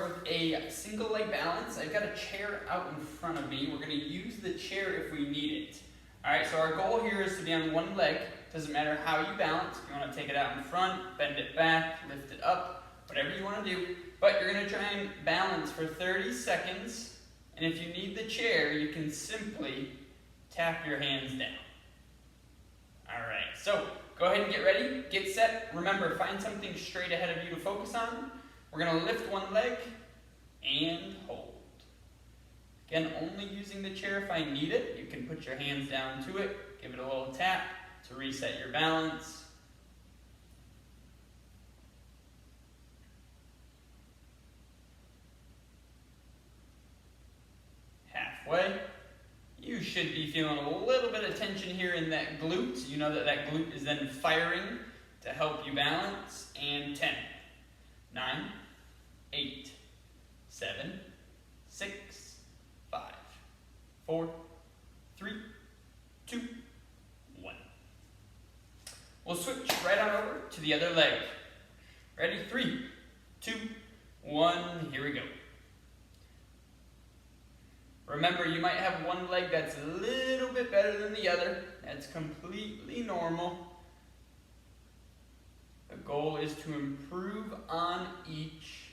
start with a single leg balance. I've got a chair out in front of me. We're going to use the chair if we need it. Alright, so our goal here is to be on one leg. Doesn't matter how you balance. If you want to take it out in front, bend it back, lift it up, whatever you want to do. But you're going to try and balance for 30 seconds. And if you need the chair, you can simply tap your hands down. Alright, so go ahead and get ready, get set. Remember, find something straight ahead of you to focus on. We're going to lift one leg and hold. Again, only using the chair if I need it. You can put your hands down to it, give it a little tap to reset your balance. Halfway. You should be feeling a little bit of tension here in that glute. You know that that glute is then firing to help you balance. And 10, 9, 8, 7, 6, 5, 4, 3, 2, 1. We'll switch right on over to the other leg. Ready? 3, 2, 1. Here we go. Remember, you might have one leg that's a little bit better than the other. That's completely normal. The goal is to improve on each.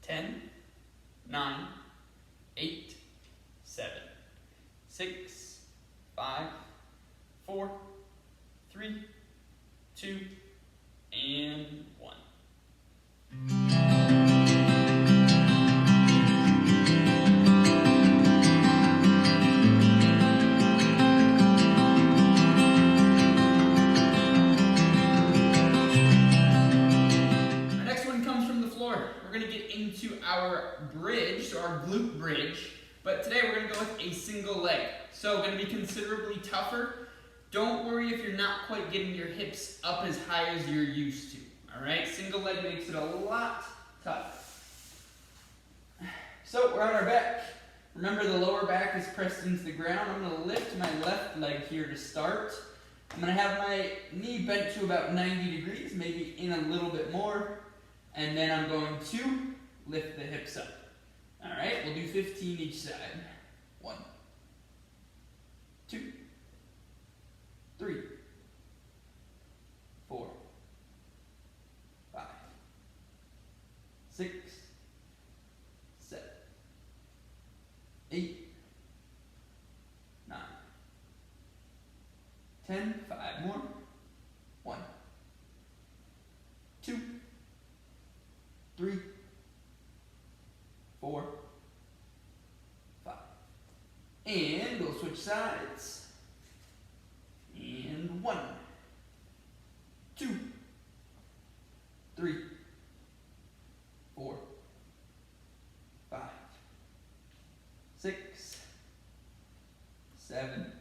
Ten, 9, 8, 7, 6, 5, 4, 3, 2, and 1. Our next one comes from the floor. We're going to get into our bridge, so our glute bridge, but today we're going to go with a single leg. So going to be considerably tougher. Don't worry if you're not quite getting your hips up as high as you're used to. Alright, single leg makes it a lot tougher. So we're on our back. Remember, the lower back is pressed into the ground. I'm going to lift my left leg here to start. I'm going to have my knee bent to about 90 degrees, maybe in a little bit more. And then I'm going to lift the hips up. Alright, we'll do 15 each side. 1, 2, 3, 4, 5, 6, 7, 8, 9, 10, 5 more. 1, 2, 3, 4, 5. And we'll switch sides. And 1, 2, 3, 4, 5, 6, 7,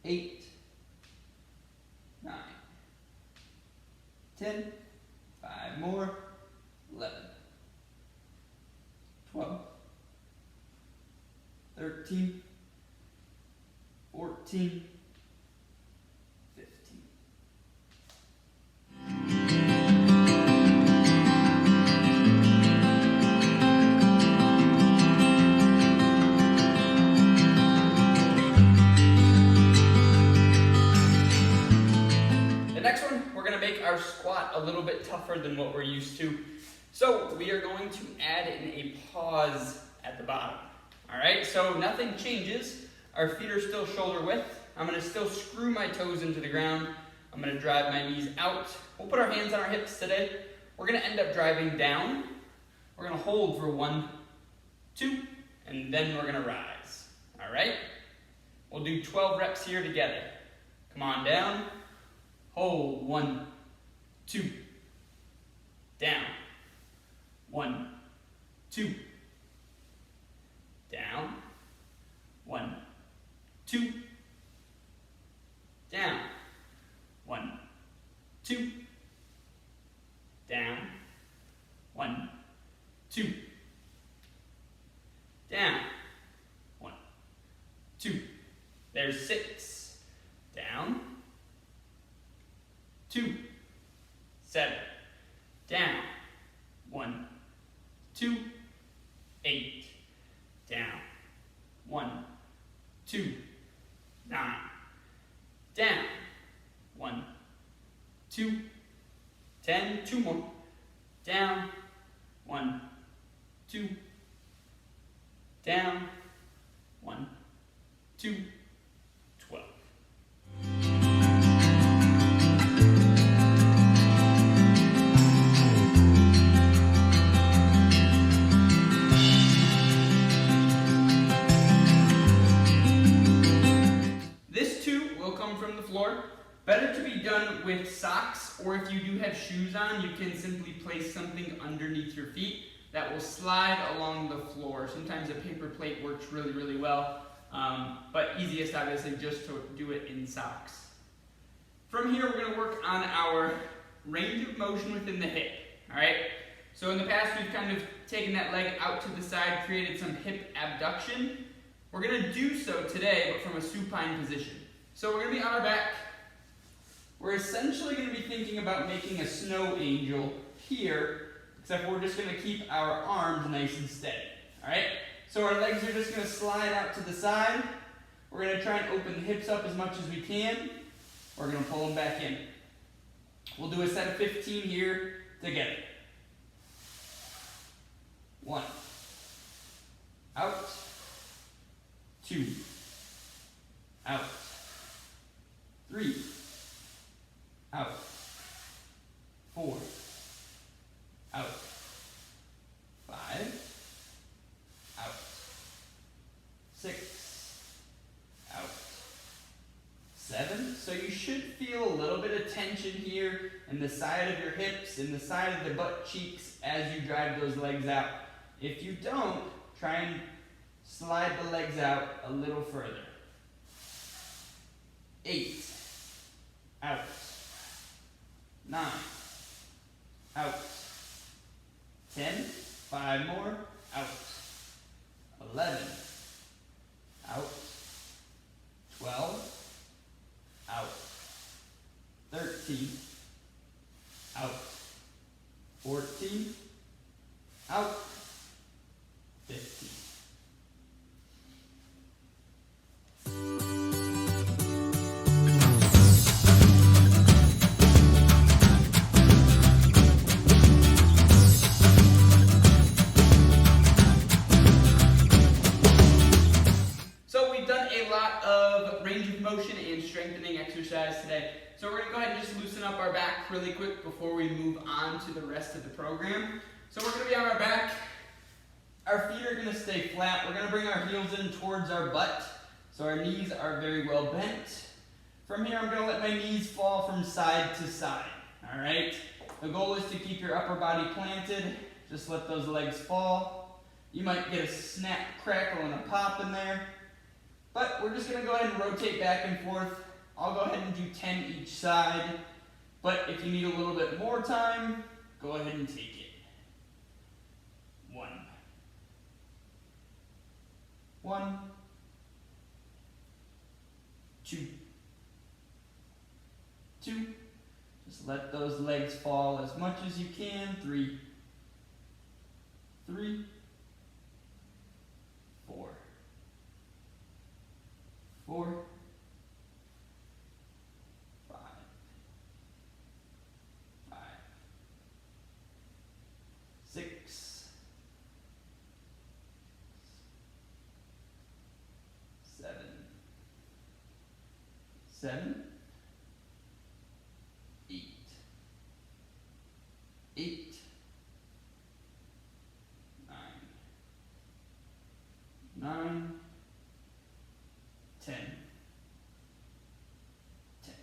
8, 9, 10, 5 more, 11, 12, 13, 14, 15. The next one, we're going to make our squat a little bit tougher than what we're used to. So we are going to add in a pause at the bottom. Alright, so nothing changes. Our feet are still shoulder width. I'm going to still screw my toes into the ground. I'm going to drive my knees out. We'll put our hands on our hips today. We're going to end up driving down. We're going to hold for 1, 2, and then we're going to rise. All right? We'll do 12 reps here together. Come on down. Hold. 1, 2. Down. 1, 2. Down. 1, 2. Down. 1, 2. Down. 1, 2. Down. 1, 2. There's 6. Down. 2, 7, down, 1, 2, 8, down, 1, 2, 9, down, 1, 2, 10, 2 more, down, 1, 2, down, 1, 2, 12. This too will come from the floor. Better to be done with socks, or if you do have shoes on, you can simply place something underneath your feet that will slide along the floor. Sometimes a paper plate works really, really well, but easiest obviously just to do it in socks. From here, we're going to work on our range of motion within the hip. All right. So in the past, we've kind of taken that leg out to the side, created some hip abduction. We're going to do so today, but from a supine position. So we're going to be on our back. We're essentially going to be thinking about making a snow angel here, except we're just going to keep our arms nice and steady. All right? So our legs are just going to slide out to the side. We're going to try and open the hips up as much as we can. We're going to pull them back in. We'll do a set of 15 here together. 1. Out. 2. Out. 3. Out. 4. Out. 5. Out. 6. Out. 7. So you should feel a little bit of tension here in the side of your hips, in the side of the butt cheeks as you drive those legs out. If you don't, try and slide the legs out a little further. 8. Out. 9. Out. 10. 5 more. Out. 11. Out. 12. Out. 13. Out. 14. Out. 15. So we've done a lot of range of motion and strengthening exercise today. So we're going to go ahead and just loosen up our back really quick before we move on to the rest of the program. So we're going to be on our back. Our feet are going to stay flat. We're going to bring our heels in towards our butt. So our knees are very well bent. From here, I'm going to let my knees fall from side to side. All right? The goal is to keep your upper body planted. Just let those legs fall. You might get a snap, crackle, and a pop in there. But we're just going to go ahead and rotate back and forth. I'll go ahead and do 10 each side. But if you need a little bit more time, go ahead and take it. 1. 1. 2. 2. Just let those legs fall as much as you can. 3. 3. 4. 4. 5. 5. 6. 7. 7. 8. 8. 9. 9. 10. 10.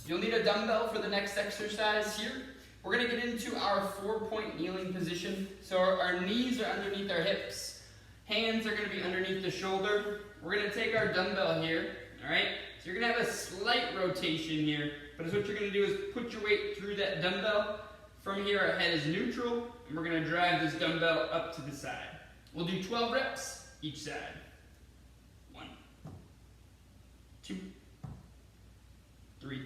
You'll need a dumbbell for the next exercise here. We're going to get into our 4-point kneeling position. So our knees are underneath our hips. Hands are going to be underneath the shoulder. We're going to take our dumbbell here, all right? So you're going to have a slight rotation here, but what you're going to do is put your weight through that dumbbell. From here, our head is neutral, and we're going to drive this dumbbell up to the side. We'll do 12 reps each side. 1, 2, 3.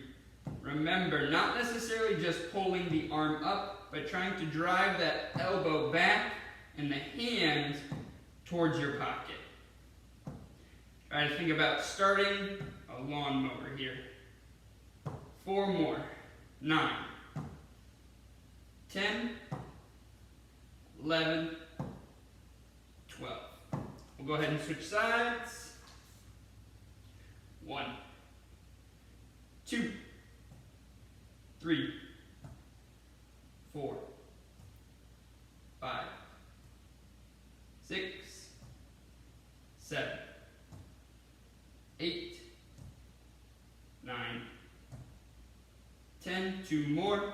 Remember, not necessarily just pulling the arm up, but trying to drive that elbow back and the hand towards your pocket. Try to think about starting a lawnmower here. 4 more. 9, 10, 11, 12. We'll go ahead and switch sides. 1, 2, 3, 4, 5, 6, 7, 8, 9, 10, 2 more,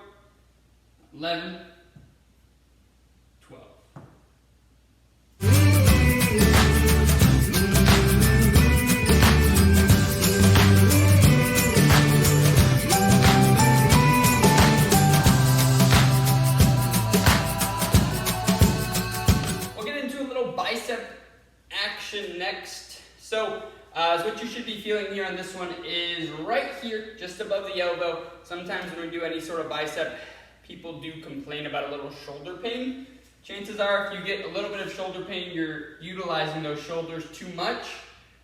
11, 12. We'll get into a little bicep action next. So what you should be feeling here on this one is right here, just above the elbow. Sometimes when we do any sort of bicep, people do complain about a little shoulder pain. Chances are if you get a little bit of shoulder pain, you're utilizing those shoulders too much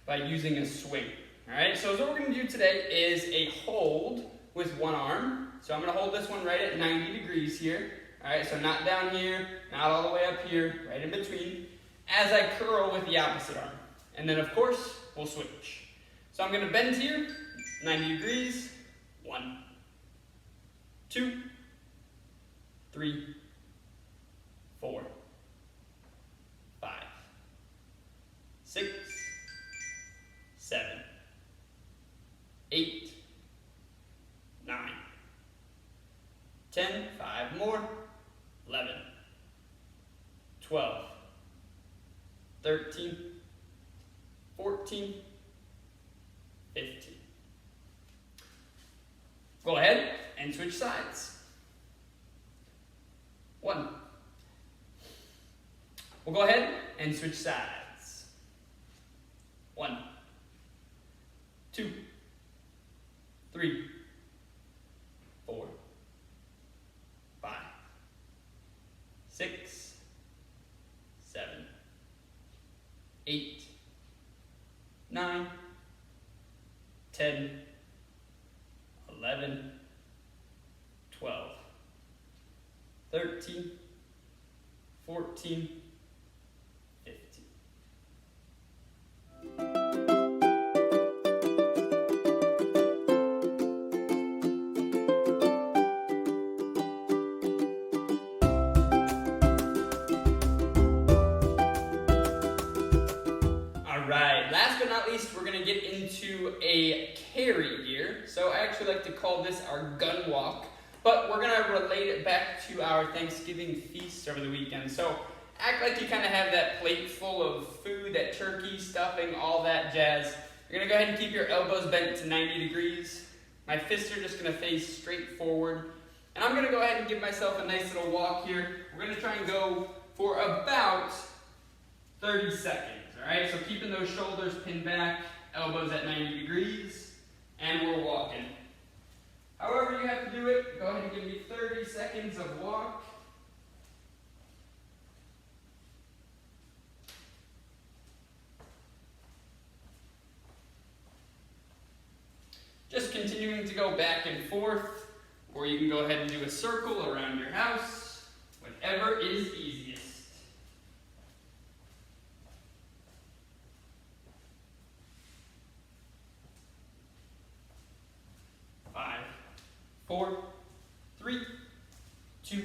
by using a swing. All right, so what we're going to do today is a hold with one arm. So I'm going to hold this one right at 90 degrees here. All right, so not down here, not all the way up here, right in between, as I curl with the opposite arm. And then, of course, we'll switch. So I'm going to bend here, 90 degrees. 1, 2, 3, 4, 5, 6, 7, 8, 9, 10, 5 more, 11, 12, 13, 14, 15. Go ahead and switch sides. 1. We'll go ahead and switch sides. 1, 2, 3, 4, 5, 6, 7, 8, 9, 10, 11, 12, 13, 14, 15. Alright, last but not least, we're going to get into a carry here. So I actually like to call this our gun walk, but we're going to relate it back to our Thanksgiving feast over the weekend. So act like you kind of have that plate full of food, that turkey, stuffing, all that jazz. You're going to go ahead and keep your elbows bent to 90 degrees. My fists are just going to face straight forward. And I'm going to go ahead and give myself a nice little walk here. We're going to try and go for about 30 seconds. Alright, so keeping those shoulders pinned back, elbows at 90 degrees, and we're walking. However you have to do it, go ahead and give me 30 seconds of walk. Just continuing to go back and forth, or you can go ahead and do a circle around your house, whatever is easiest. 5, 4, 3, 2,